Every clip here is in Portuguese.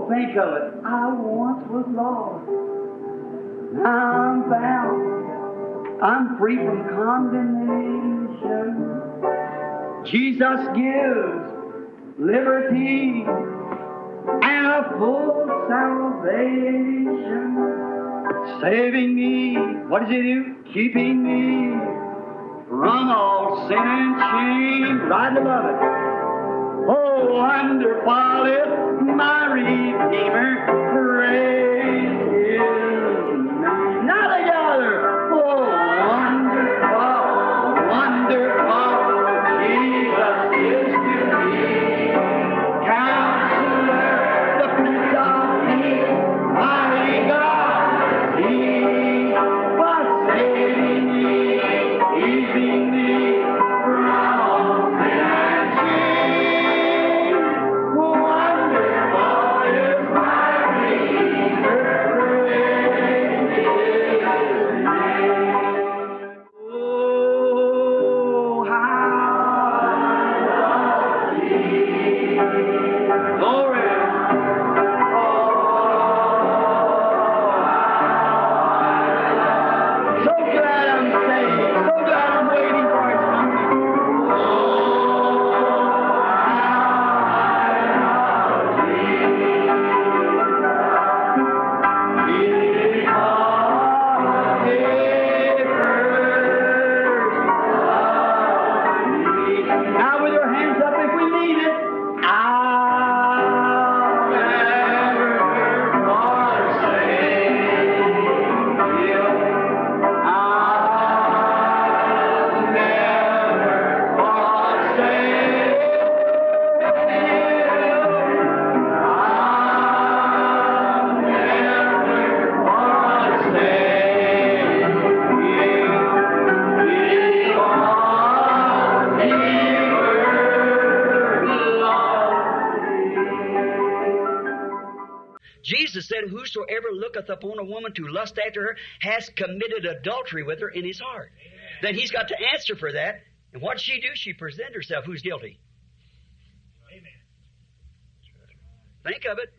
think of it. I once was lost. Now I'm found. I'm free from condemnation. Jesus gives liberty and a full salvation. Saving me, what does He do? Keeping me from all sin and shame. Right above it. Oh, wonderful is my Redeemer, praise His name. Now together. Oh, wonderful, wonderful, Jesus is to me. Counselor, the Prince of Peace, mighty God, He was saving me, keeping me from all sin and shame. Wonderful is my Redeemer, praise His name. Oh, how glory. So glad I'm saved. So glad I'm waiting for His coming. Now with your hands up if we mean it. I'll never forsake you. I'll never forsake you. I'll never forsake Jesus said, whosoever looketh upon a woman to lust after her has committed adultery with her in his heart. Then he's got to answer for that. And what she do? She present herself. Who's guilty? Think of it.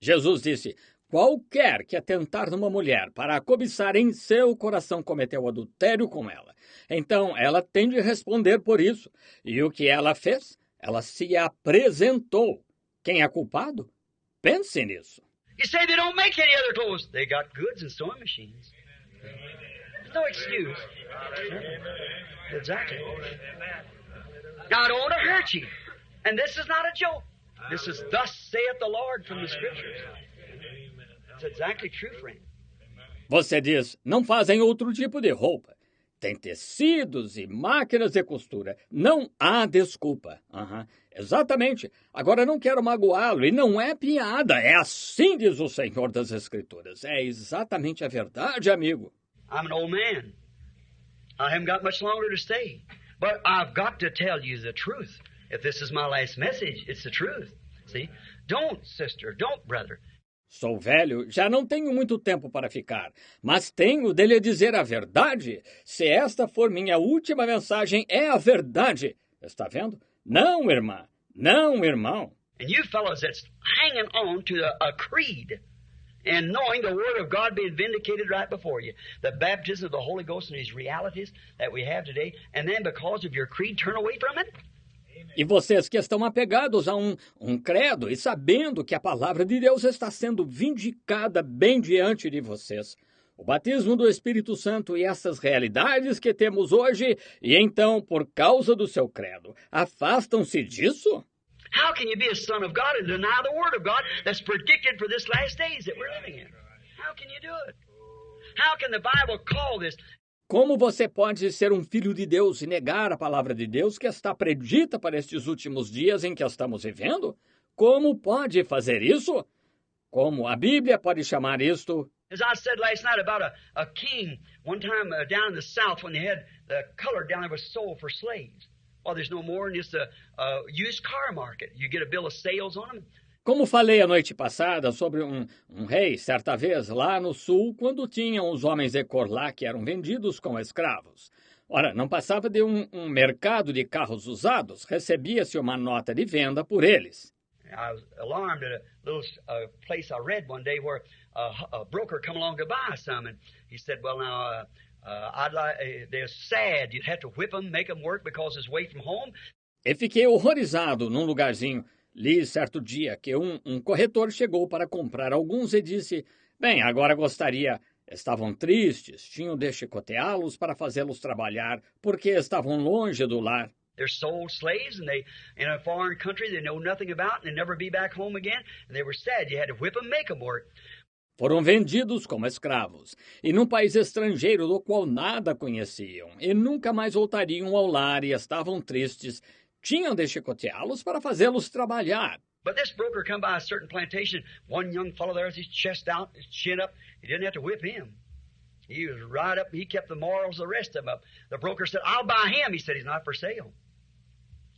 Jesus disse: qualquer que atentar numa mulher para a cobiçar em seu coração cometeu adultério com ela. Então ela tem de responder por isso. E o que ela fez? Ela se apresentou. Quem é culpado? Pense nisso. You say they don't make any other clothes. They got goods and sewing machines. There's no excuse. Exactly. Now, I don't want to hurt you. And this is not a joke. This is thus saith the Lord from the Scriptures. It's exactly true, friend. Você diz, não fazem outro tipo de roupa. Tem tecidos e máquinas de costura. Não há desculpa. Exatamente. Agora não quero magoá-lo e não é piada. É assim diz o Senhor das Escrituras. É exatamente a verdade, amigo. I'm an old man. I haven't got much longer to stay. But I've got to tell you the truth. If this is my last message, it's the truth. See? Don't, sister, don't, brother. Sou velho, já não tenho muito tempo para ficar, mas tenho de lhe dizer a verdade. Se esta for minha última mensagem, é a verdade. Está vendo? Não, irmã. Não, irmão. And you fellows that's hanging on to a creed and knowing the Word of God being vindicated right before you, the baptism of the Holy Ghost and His realities that we have today, and then because of your creed, turn away from it? E vocês que estão apegados a um credo e sabendo que a palavra de Deus está sendo vindicada bem diante de vocês. O batismo do Espírito Santo e essas realidades que temos hoje, e então, por causa do seu credo, afastam-se disso? How can you be a son of God and deny the Word of God that's predicted for this last days that we're living in? How can you do it? How can the Bible call this? Como você pode ser um filho de Deus e negar a palavra de Deus que está predita para estes últimos dias em que estamos vivendo? Como pode fazer isso? Como a Bíblia pode chamar isto? As I said last night about a king, one time down in the South when they had the color down there was sold for slaves. Well, there's no more than just a used car market. You get a bill of sales on them. Como falei a noite passada sobre um rei, certa vez, lá no sul, quando tinham os homens de cor lá que eram vendidos como escravos. Ora, não passava de um mercado de carros usados, recebia-se uma nota de venda por eles. I was alarmed at a little place I read one day where a broker come along to buy some, and he said, well, now, they're sad. You'd have to whip them, make them work because it's away from home. E fiquei horrorizado num lugarzinho. Li certo dia que um corretor chegou para comprar alguns e disse, bem, agora gostaria... Estavam tristes, tinham de chicoteá-los para fazê-los trabalhar, porque estavam longe do lar. They're sold slaves, and they in a foreign country they know nothing about, and they never be back home again. And they were sad. You had to whip them, make them work. Foram vendidos como escravos, e num país estrangeiro do qual nada conheciam, e nunca mais voltariam ao lar, e estavam tristes. Tinham de chicoteá-los para fazê-los trabalhar. But this broker come by a certain plantation, one young fellow there with his chest out, his chin up. He didn't have to whip him. He was right up. He kept the morals of the rest of them up. The broker said, I'll buy him. He said, he's not for sale.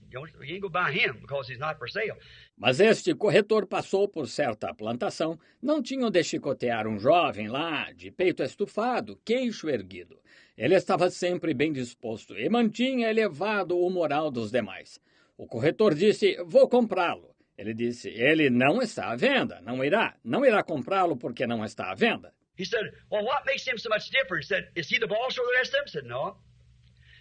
You ain't go buy him because he's not for sale. Mas este corretor passou por certa plantação. Não tinham de chicotear um jovem lá, de peito estufado, queixo erguido. Ele estava sempre bem disposto e mantinha elevado o moral dos demais. O corretor disse, vou comprá-lo. Ele disse, ele não está à venda, não irá comprá-lo porque não está à venda. He said, well, what makes him so much different? He said, is he the boss over the rest of them? He said, no.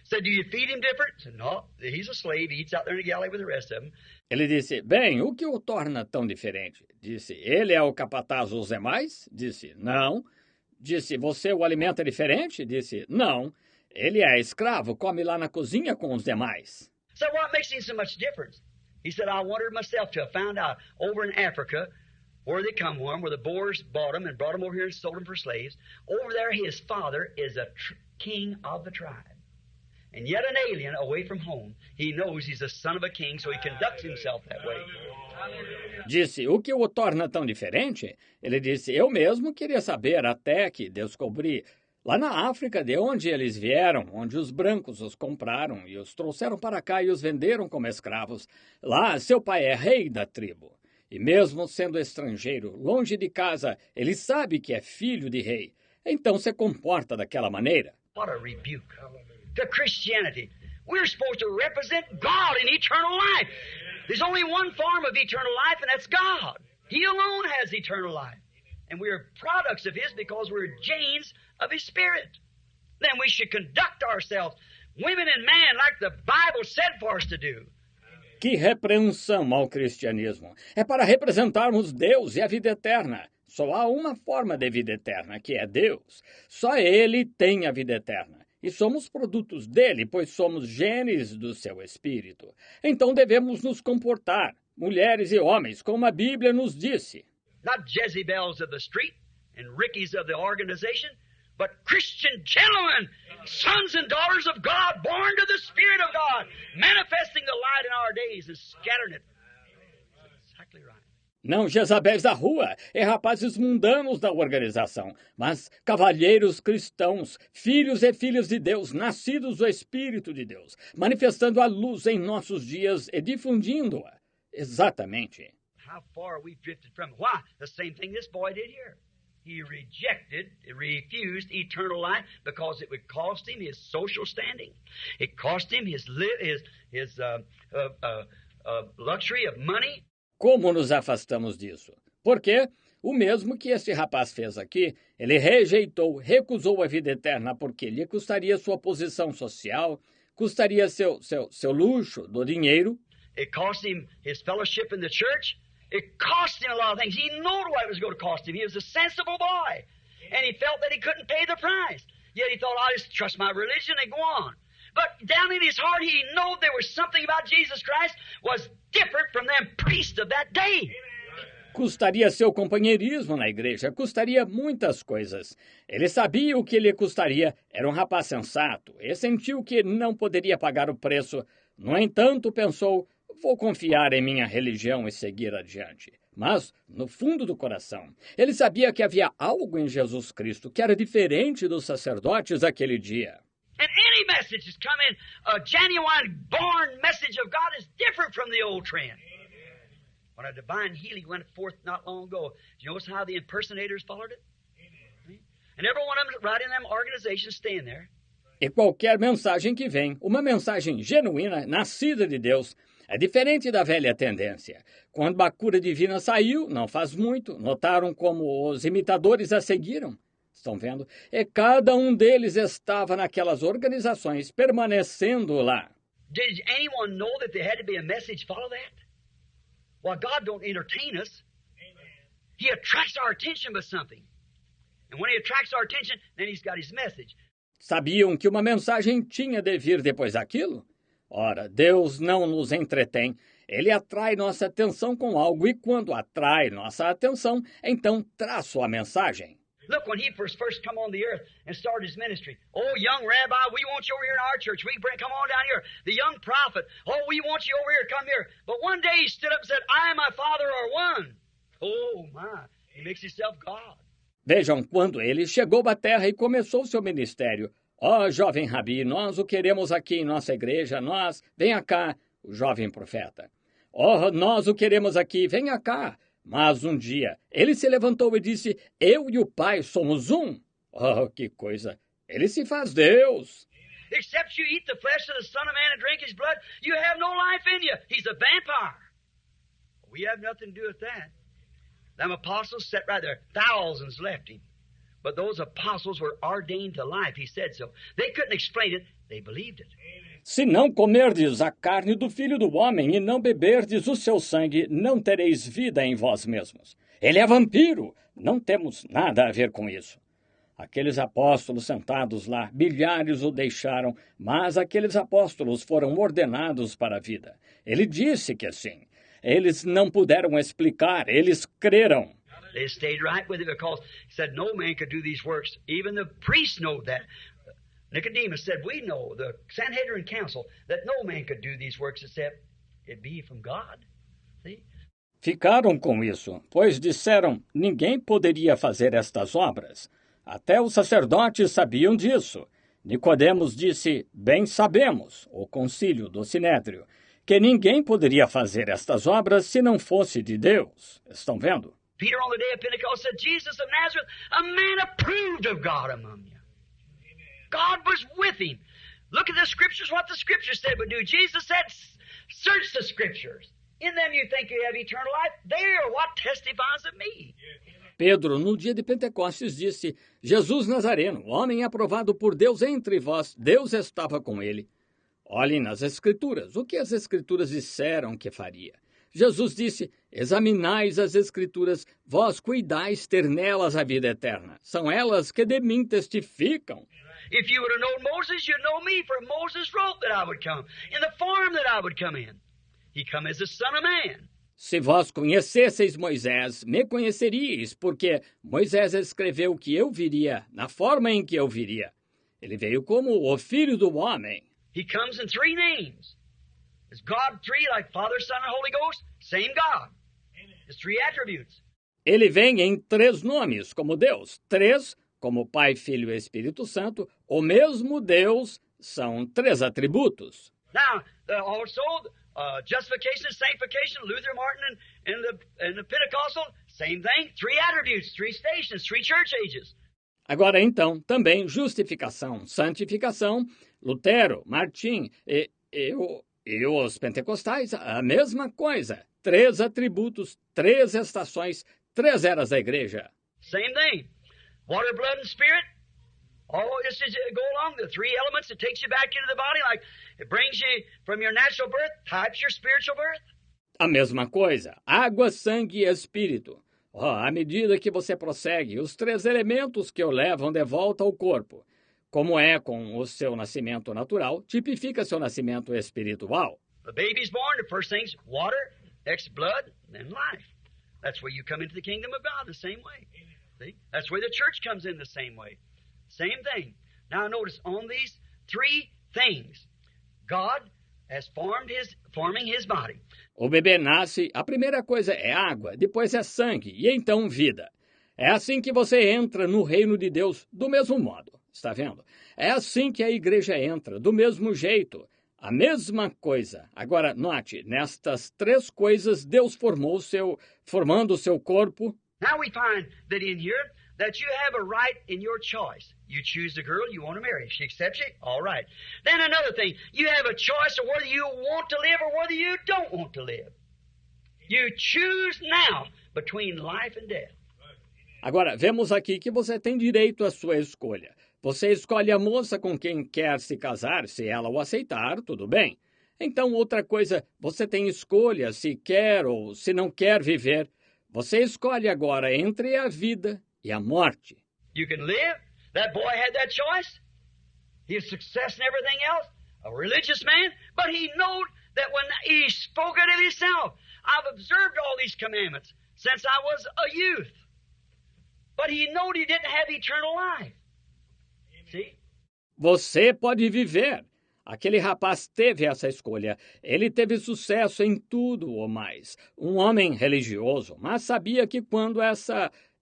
He said, do you feed him different? He said, no. He's a slave, he eats out there in the galley with the rest of them. Ele disse, bem, o que o torna tão diferente? Disse, ele é o capataz dos demais? Disse, não. Disse, você o alimenta diferente? Disse, não. Ele é escravo, come lá na cozinha com os demais. So what makes him so much difference? He said, I wondered myself to have found out over in Africa where they come from, where the Boers bought them and brought them over here and sold them for slaves. Over there, his father is a king of the tribe. And yet an alien away from home. He knows he's the son of a king, so he conducts himself that way. Disse, o que o torna tão diferente? Ele disse, eu mesmo queria saber até que descobri... Lá na África, de onde eles vieram, onde os brancos os compraram e os trouxeram para cá e os venderam como escravos, lá seu pai é rei da tribo. E mesmo sendo estrangeiro, longe de casa, ele sabe que é filho de rei. Então se comporta daquela maneira. What a rebuke to Christianity. We're supposed to represent God in eternal life. There's only one form of eternal life, and that's God. He alone has eternal life. And we're products of His because we're genes of His Spirit. Then we should conduct ourselves, women and men, like the Bible said for us to do. Que repreensão ao cristianismo! É para representarmos Deus e a vida eterna. Só há uma forma de vida eterna, que é Deus. Só Ele tem a vida eterna. E somos produtos dele, pois somos genes do seu Espírito. Então devemos nos comportar, mulheres e homens, como a Bíblia nos disse. Not Jezebels of the street and Rickies of the organization, but Christian gentlemen, sons and daughters of God, born to the Spirit of God, manifesting the light in our days and scattering it. That's exactly right. Não Jezabéis da rua e rapazes mundanos da organização, mas cavalheiros cristãos, filhos e filhas de Deus, nascidos do Espírito de Deus, manifestando a luz em nossos dias e difundindo-a. Exatamente. How far we've drifted from it. Why? The same thing this boy did here. He refused eternal life because it would cost him his social standing. It cost him his luxury of money. Como nos afastamos disso? Porque o mesmo que este rapaz fez aqui, ele rejeitou, recusou a vida eterna porque lhe custaria sua posição social, custaria seu luxo do dinheiro. It cost him his fellowship in the church. It cost him a lot of things. He knew what it was going to cost him. He was a sensible boy. And he felt that he couldn't pay the price. Yet he thought, I'll just trust my religion and go on. But down in his heart, he knew there was something about Jesus Christ was different from them priests of that day. Custaria seu companheirismo na igreja, custaria muitas coisas. Ele sabia o que lhe custaria, era um rapaz sensato e sentiu que não poderia pagar o preço. No entanto, pensou, vou confiar em minha religião e seguir adiante. Mas, no fundo do coração, ele sabia que havia algo em Jesus Cristo que era diferente dos sacerdotes daquele dia. And any message that's come in, a genuine born message of God is different from the old trend. When a divine healing went forth not long ago, do you notice how the impersonators followed it? And every one of them right in them organizations staying there. E qualquer mensagem que vem, uma mensagem genuína, nascida de Deus, É diferente da velha tendência. Quando a cura divina saiu, não faz muito, notaram como os imitadores a seguiram. Estão vendo? E cada um deles estava naquelas organizações, permanecendo lá. Did anyone know that there had to be a message follow that? Well, God don't entertain us. He attracts our attention with something. And when he attracts our attention, then he's got his message. Sabiam que uma mensagem tinha de vir depois daquilo? Ora, Deus não nos entretém. Ele atrai nossa atenção com algo, e quando atrai nossa atenção, então traz sua mensagem. Look, when he first come on the earth and started his ministry. Oh, young rabbi, we want you over here in our church. Come on down here. The young prophet. Oh, we want you over here. Come here. But one day he stood up and said, I and my Father are one. Oh, my. He makes himself God. Vejam, quando ele chegou à terra e começou seu ministério. Ó, jovem rabi, nós o queremos aqui em nossa igreja. Nós, venha cá, o jovem profeta. Ó, nós o queremos aqui, venha cá. Mas um dia, ele se levantou e disse, eu e o Pai somos um. Oh, que coisa! Ele se faz Deus. Except you eat the flesh of the Son of Man and drink his blood, you have no life in you. He's a vampire. We have nothing to do with that. Them apostles sat right there. Thousands left him. But those apostles were ordained to life. He said so. They couldn't explain it. They believed it. Se não comerdes a carne do Filho do Homem e não beberdes o seu sangue, não tereis vida em vós mesmos. Ele é vampiro. Não temos nada a ver com isso. Aqueles apóstolos sentados lá, milhares o deixaram, mas aqueles apóstolos foram ordenados para a vida. Ele disse que sim. Eles não puderam explicar, eles creram. They stayed right with it because he said no man could do these works. Even the priests know that. Nicodemus said, we know, the Sanhedrin Council, that no man could do these works except it be from God. See? Ficaram com isso, pois disseram, ninguém poderia fazer estas obras. Até os sacerdotes sabiam disso. Nicodemos disse, bem sabemos, o concílio do Sinédrio, que ninguém poderia fazer estas obras se não fosse de Deus. Estão vendo? Peter on the day of Pentecost said, Jesus of Nazareth, a man approved of God among you. God was with him. Look at the scriptures, what the scriptures said would do. Jesus said, search the scriptures. In them you think you have eternal life. They are what testifies of me. Pedro, no dia de Pentecostes, disse, Jesus Nazareno, homem aprovado por Deus entre vós, Deus estava com ele. Olhem nas Escrituras, o que as Escrituras disseram que faria. Jesus disse, examinais as Escrituras, vós cuidais ter nelas a vida eterna. São elas que de mim testificam. If you would have known Moses, you'd know me, for Moses wrote that I would come, in the form that I would come in. He come as the Son of Man. Se vós conhecesseis Moisés, me conheceríeis, porque Moisés escreveu que eu viria, na forma em que eu viria. Ele veio como o Filho do Homem. He comes in three names. Is God three, like Father, Son, and Holy Ghost? Same God. His three attributes. Ele vem em três nomes, como Deus. Três, como Pai, Filho e Espírito Santo. O mesmo Deus, são três atributos. Now, also, justification and sanctification, Luther, Martin, and the Pentecostal, same thing. Three attributes, three stations, three church ages. Agora, então, também justificação, santificação, Lutero, Martim e os pentecostais, a mesma coisa. Três atributos, três estações, três eras da igreja. Same thing. Water, blood, and spirit. All this is go along the three elements that takes you back into the body, like it brings you from your natural birth, types your spiritual birth. A mesma coisa, água, sangue e espírito. À medida que você prossegue, os três elementos que o levam de volta ao corpo. Como é com o seu nascimento natural, tipifica seu nascimento espiritual. The baby's born, the first thing's water, next blood, then life. That's where you come into the kingdom of God the same way. See? That's where the church comes in the same way. Same thing. Now notice, on these three things, God has forming his body. O bebê nasce, a primeira coisa é água, depois é sangue e então vida. É assim que você entra no reino de Deus do mesmo modo. Está vendo? É assim que a igreja entra, do mesmo jeito. A mesma coisa. Agora, note, nestas três coisas, Deus formando o seu corpo. Now we find that in here, that you have a right in your choice. You choose the girl you want to marry. If she accepts you, all right. Then another thing, you have a choice of whether you want to live or whether you don't want to live. You choose now between life and death. Agora, vemos aqui que você tem direito à sua escolha. Você escolhe a moça com quem quer se casar, se ela o aceitar, tudo bem. Então, outra coisa, você tem escolha se quer ou se não quer viver. Você escolhe agora entre a vida e a morte. You can live. That boy had that choice. He has success in everything else. A religious man, but he knew that when he spoke it of himself, I've observed all these commandments since I was a youth. But he knew he didn't have eternal life. See? Você pode viver. Aquele rapaz teve essa escolha. Ele teve sucesso em tudo ou mais. Um homem religioso, mas sabia que quando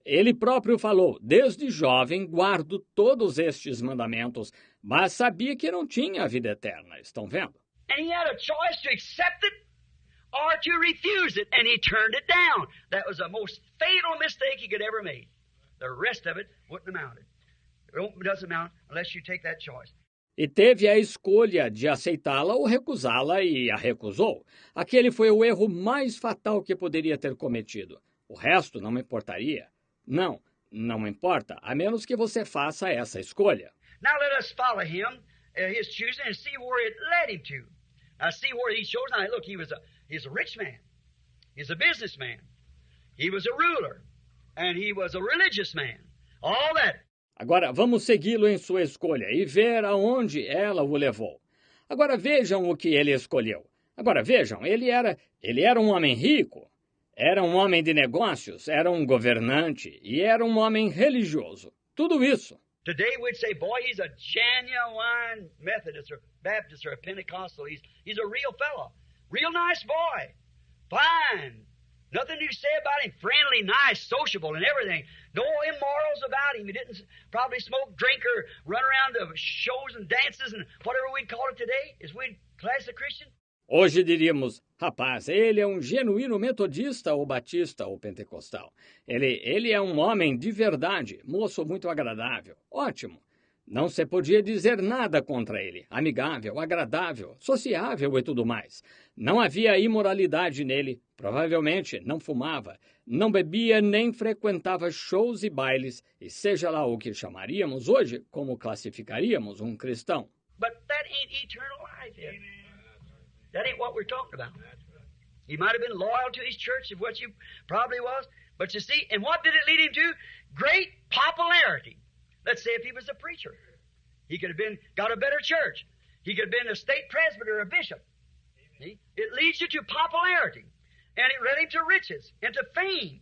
ele próprio falou, desde jovem guardo todos estes mandamentos, mas sabia que não tinha a vida eterna. Estão vendo? And he had a choice to accept it or to refuse it, and he turned it down. That was the most fatal mistake he could ever make. The rest of it wouldn't amount. It doesn't amount unless you take that choice. E teve a escolha de aceitá-la ou recusá-la e a recusou. Aquele foi o erro mais fatal que poderia ter cometido. O resto não me importaria. Não importa, a menos que você faça essa escolha. Now let us follow him, his choosing, and see where it led him to. Now see where he chose. Now look, he's a rich man. He's a businessman. He was a ruler. And he was a religious man. All that. Agora, vamos segui-lo em sua escolha e ver aonde ela o levou. Agora, vejam o que ele escolheu. Agora, vejam, ele era um homem rico, era um homem de negócios, era um governante e era um homem religioso. Tudo isso. Today we'd say, boy, he's a genuine Methodist or Baptist or a Pentecostal. He's a real fellow. Real nice boy. Fine. Nothing to say about him. Friendly, nice, sociable, and everything. No immorals about him. He didn't probably smoke, drink, or run around to shows and dances and whatever we'd call it today. Is we'd class a Christian? Hoje diríamos, rapaz, ele é um genuíno metodista ou batista ou pentecostal. Ele é um homem de verdade, moço muito agradável. Ótimo. Não se podia dizer nada contra ele. Amigável, agradável, sociável e tudo mais. Não havia imoralidade nele. Provavelmente não fumava, não bebia nem frequentava shows e bailes, e seja lá o que chamaríamos hoje, como classificaríamos um cristão. But that ain't eternal life yet. That ain't what we're talking about. He might have been loyal to his church, of what you probably was, but you see, and what did it lead him to? Great popularity. Let's say if he was a preacher. He could have got a better church. He could have been a state presbyter or a bishop. See? It leads you to popularity. And it led him to riches and to fame.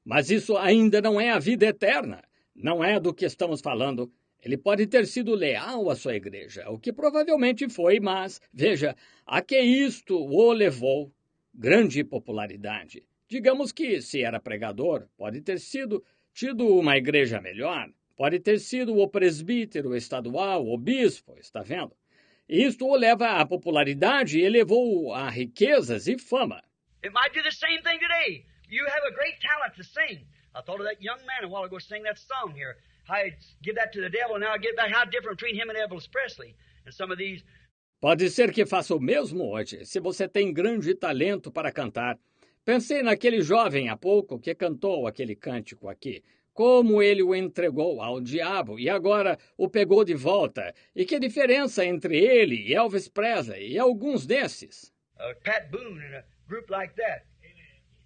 Mas isso ainda não é a vida eterna. Não é do que estamos falando. Ele pode ter sido leal à sua igreja, o que provavelmente foi, mas, veja, a que isto o levou? Grande popularidade. Digamos que, se era pregador, pode ter tido uma igreja melhor. Pode ter sido o presbítero estadual, o bispo, está vendo? Isto o leva à popularidade e levou a riquezas e fama. It might do the same thing today. You have a great talent to sing. I thought of that young man a while ago sing that song here. I give that to the devil, and now I get back how different between him and Elvis Presley. And some of these. Pode ser que faça o mesmo hoje, se você tem grande talento para cantar. Pensei naquele jovem há pouco que cantou aquele cântico aqui. Como ele o entregou ao diabo e agora o pegou de volta. E que diferença entre ele e Elvis Presley e alguns desses? Pat Boone and a group like that.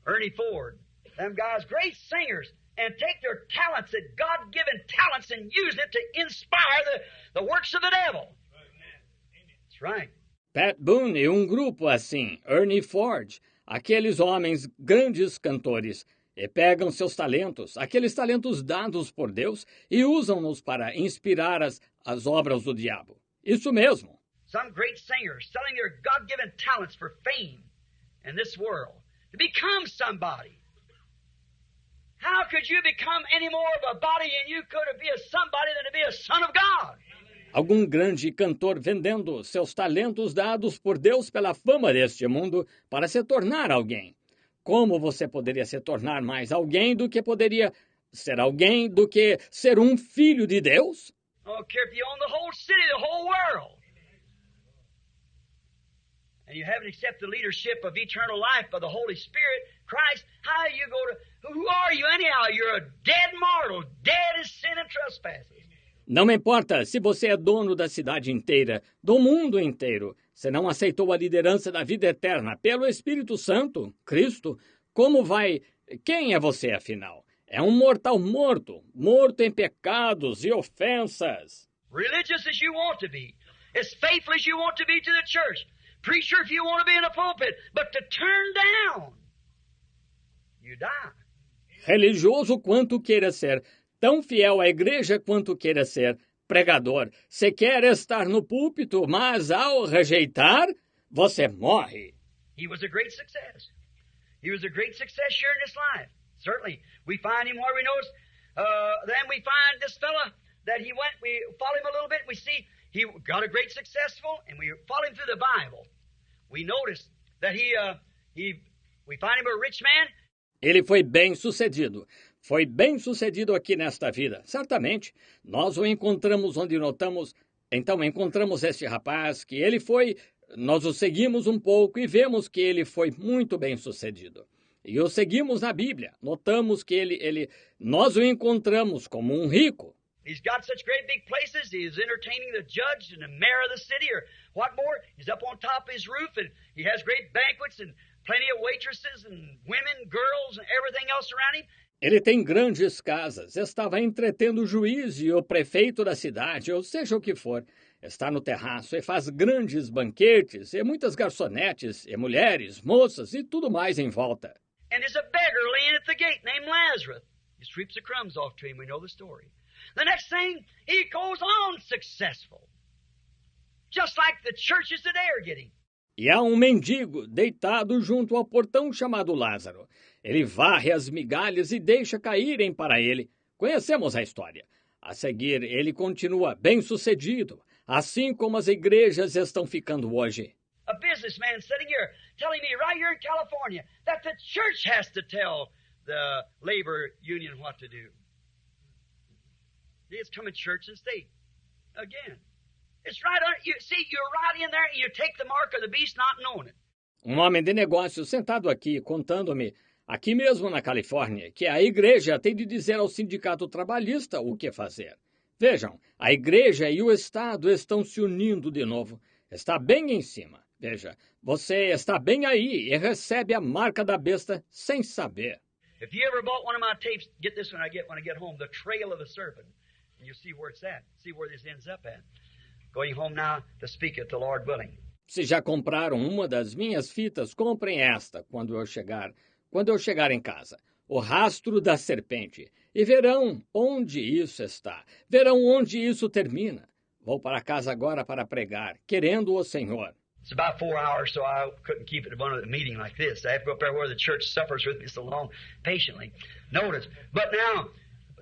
Ernie Ford. Them guys, great singers, and take their talents, that God-given talents, and use it to inspire the works of the devil. That's right. Pat Boone e grupo assim, Ernie Ford, aqueles homens grandes cantores, e pegam seus talentos, aqueles talentos dados por Deus, e usam-nos para inspirar as obras do diabo. Isso mesmo. Some great singers selling their God-given talents for fame in this world, to become somebody. How could you become any more of a body than you could be a somebody than to be a son of God? Algum grande cantor vendendo seus talentos dados por Deus pela fama deste mundo para se tornar alguém. Como você poderia se tornar mais alguém do que poderia ser alguém do que ser um filho de Deus? I don't care if you own the whole city, the whole world. And you haven't accepted the leadership of eternal life by the Holy Spirit, Christ, how you go to... Who are you anyhow? You're a dead mortal, dead in sin and trespasses. Não importa se você é dono da cidade inteira, do mundo inteiro, se não aceitou a liderança da vida eterna pelo Espírito Santo, Cristo, como vai... Quem é você, afinal? É um mortal morto, morto em pecados e ofensas. Religious as you want to be, as faithful as you want to be to the church, preacher if you want to be in the pulpit, but to turn down, you die. Religioso quanto queira ser, tão fiel à igreja quanto queira ser, pregador, se quer estar no púlpito, mas ao rejeitar, você morre. He was a great success. He was a great success sharing his life. Certainly, we find him where we notice. Then we find this fella that he went. We follow him a little bit. We see he got a great successful, and we follow him through the Bible. We notice that we find him a rich man. Ele foi bem-sucedido. Foi bem-sucedido aqui nesta vida. Certamente, nós o encontramos onde notamos. Então, encontramos este rapaz que ele foi. Nós o seguimos um pouco e vemos que ele foi muito bem-sucedido. E o seguimos na Bíblia. Notamos que nós o encontramos como um rico. He's got such great big places. He's entertaining the judge and the mayor of the city, or what more? He's up on top of his roof, and he has great banquets and plenty of waitresses and women, girls, and everything else around him. Ele tem grandes casas. Estava entretendo o juiz e o prefeito da cidade, ou seja o que for. Está no terraço e faz grandes banquetes, e muitas garçonetes, e mulheres, moças e tudo mais em volta. And there's a beggar laying at the gate named Lazarus. He sweeps the crumbs off to him. We know the story. The next thing, he goes on successful. Just like the churches today are getting. E há um mendigo deitado junto ao portão chamado Lázaro. Ele varre as migalhas e deixa caírem para ele. Conhecemos a história. A seguir, ele continua bem-sucedido, assim como as igrejas estão ficando hoje. A businessman sitting here telling me right here in California that the church has to tell the labor union what to do. It's come in church and state again. It's right on. You see, you're right in there and you take the mark of the beast not knowing it. Um homem de negócios sentado aqui, contando-me, aqui mesmo na Califórnia, que a igreja tem de dizer ao sindicato trabalhista o que fazer. Vejam, a igreja e o Estado estão se unindo de novo. Está bem em cima. Veja, você está bem aí e recebe a marca da besta sem saber. If you ever bought one of my tapes, get this when I get home, The Trail of the Serpent. And you'll see where it's at. See where this ends up at. Going home now to speak it, the Lord willing. Se já compraram uma das minhas fitas, comprem esta quando eu chegar em casa. O Rastro da Serpente. E verão onde isso está. Verão onde isso termina. Vou para casa agora para pregar, querendo o Senhor. It's about 4 hours, so I couldn't keep it at a meeting like this. I have to go up there where the church suffers with me so long, patiently. Notice. But now,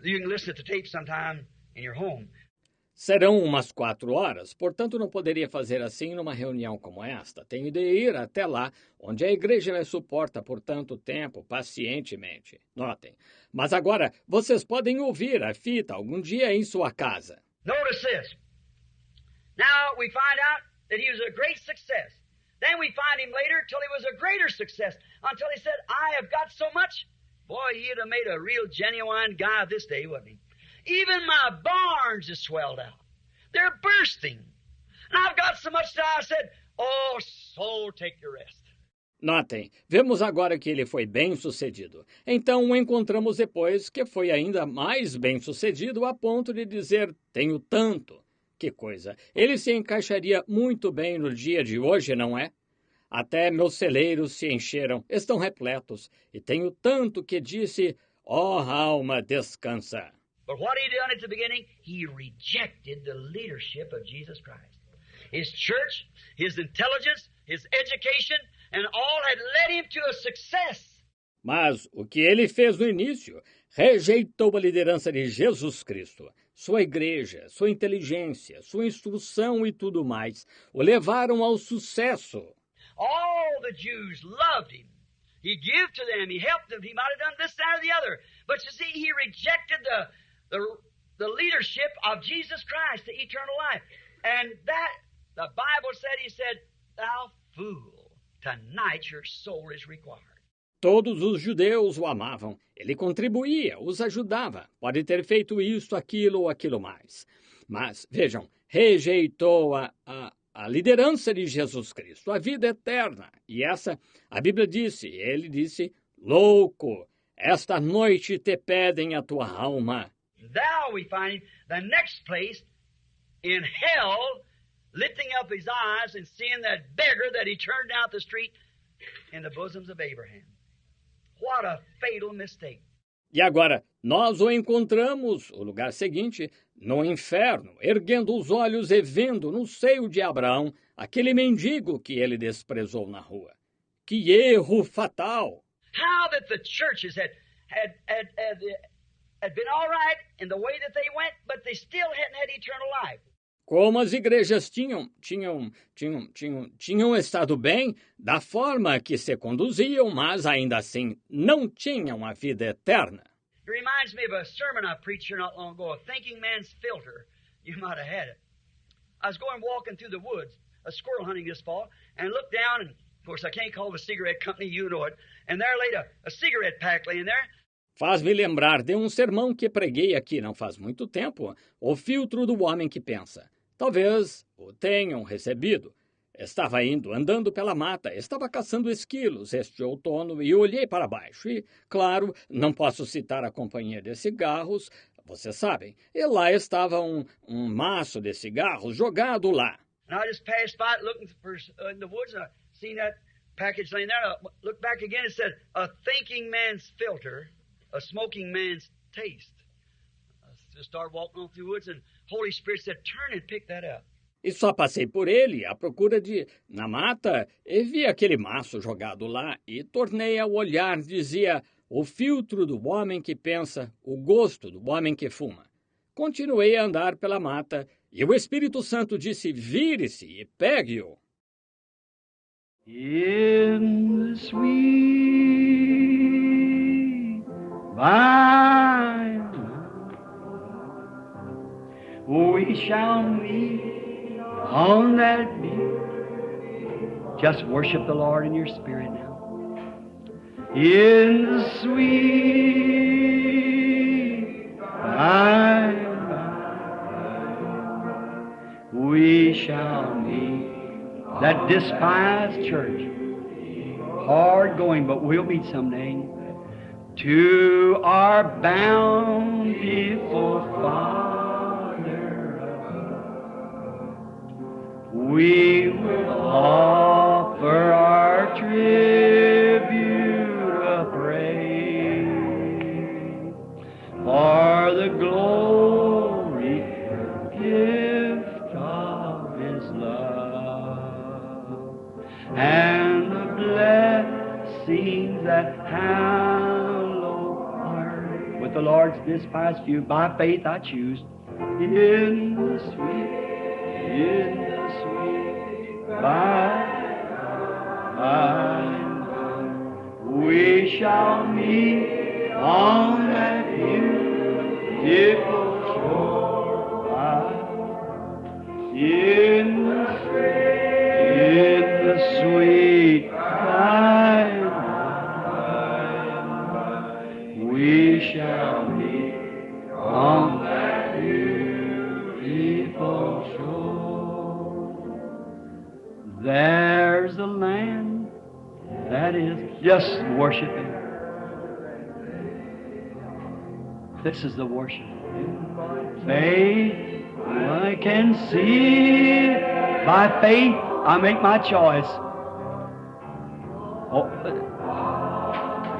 you can listen to the tape sometime in your home. Serão umas 4 horas, portanto não poderia fazer assim numa reunião como esta. Tenho de ir até lá, onde a igreja me suporta por tanto tempo, pacientemente. Notem. Mas agora, vocês podem ouvir a fita algum dia em sua casa. Notice this. Now we find out that he was a great success. Then we find him later till he was a greater success, until he said, I have got so much. Boy, he'd have made a real genuine guy of this day, wouldn't he? Even my barns are swelled out. They're bursting. And I've got so much that I said, oh, soul, take your rest. Notem, vemos agora que ele foi bem-sucedido. Então o encontramos depois que foi ainda mais bem-sucedido a ponto de dizer, tenho tanto. Que coisa! Ele se encaixaria muito bem no dia de hoje, não é? Até meus celeiros se encheram, estão repletos, e tenho tanto que disse, alma, descansa. But what he done at the beginning, he rejected the leadership of Jesus Christ. His church, his intelligence, his education, and all had led him to a success. Mas o que ele fez no início, rejeitou a liderança de Jesus Cristo. Sua igreja, sua inteligência, sua instrução e tudo mais o levaram ao sucesso. All the Jews loved him. He gave to them, he helped them, he might have done this, that, or the other. But you see, he rejected the leadership of Jesus Christ to eternal life. And that, the Bible said, he said, thou fool, tonight your soul is required. Todos os judeus o amavam. Ele contribuía, os ajudava. Pode ter feito isto, aquilo ou aquilo mais. Mas, vejam, rejeitou a liderança de Jesus Cristo, a vida eterna. E essa, a Bíblia disse, ele disse, louco, esta noite te pedem a tua alma. Thou, we find him, the next place, in hell, lifting up his eyes and seeing that beggar that he turned down the street in the bosoms of Abraham. What a fatal mistake. E agora, nós o encontramos, o lugar seguinte, no inferno, erguendo os olhos e vendo no seio de Abraão aquele mendigo que ele desprezou na rua. Que erro fatal! How that the churches had been all right in the way that they went, but they still hadn't had eternal life. Como as igrejas tinham estado bem da forma que se conduziam, mas ainda assim não tinham a vida eterna. It reminds me of a sermon I preached here not long ago, a thinking man's filter. You might have had it. I was walking through the woods, a squirrel hunting this fall, and looked down, and of course I can't call the cigarette company, you know it, and there laid a cigarette pack laying there. Faz-me lembrar de um sermão que preguei aqui não faz muito tempo, o filtro do homem que pensa. Talvez o tenham recebido. Estava andando pela mata, estava caçando esquilos este outono e olhei para baixo. E, claro, não posso citar a companhia de cigarros, vocês sabem. E lá estava um maço de cigarros jogado lá. And I just passed by it looking for in the woods, and I seen that package laying there. I looked back again and said, a thinking man's filter, a smoking man's taste. I just started walking on through the woods, and Holy Spirit said, turn and pick that up. E só passei por ele à procura na mata, e vi aquele maço jogado lá, e tornei a olhar, dizia, o filtro do homem que pensa, o gosto do homem que fuma. Continuei a andar pela mata, e o Espírito Santo disse, vire-se e pegue-o. In the sweet by we shall meet on that beach. Just worship the Lord in your spirit now. In the sweet by we shall meet. That despised church, hard going, but we'll meet someday. To our bountiful Father, we will offer our tribute of praise for the glory gift of His love and the blessings that hallow heart. With the Lord's despised few, by faith I choose. In the sweet by we shall meet on that beautiful shore. In the sweet by we shall meet on that beautiful shore. There's a land that is just worshiping. This is the worship. Faith, I can see. By faith, I make my choice. Oh,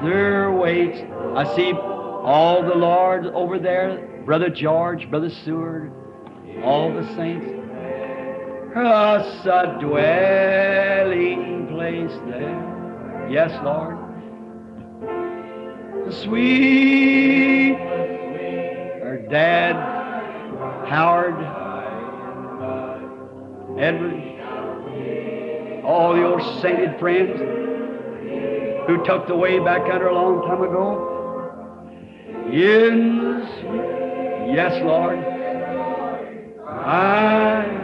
there waits. I see all the Lord over there, Brother George, Brother Seward, all the saints. Us a dwelling place there. Yes, Lord. Sweet, her dad, Howard, Edward, all the old sainted friends who took the way back under a long time ago. In the sweet, yes, Lord, I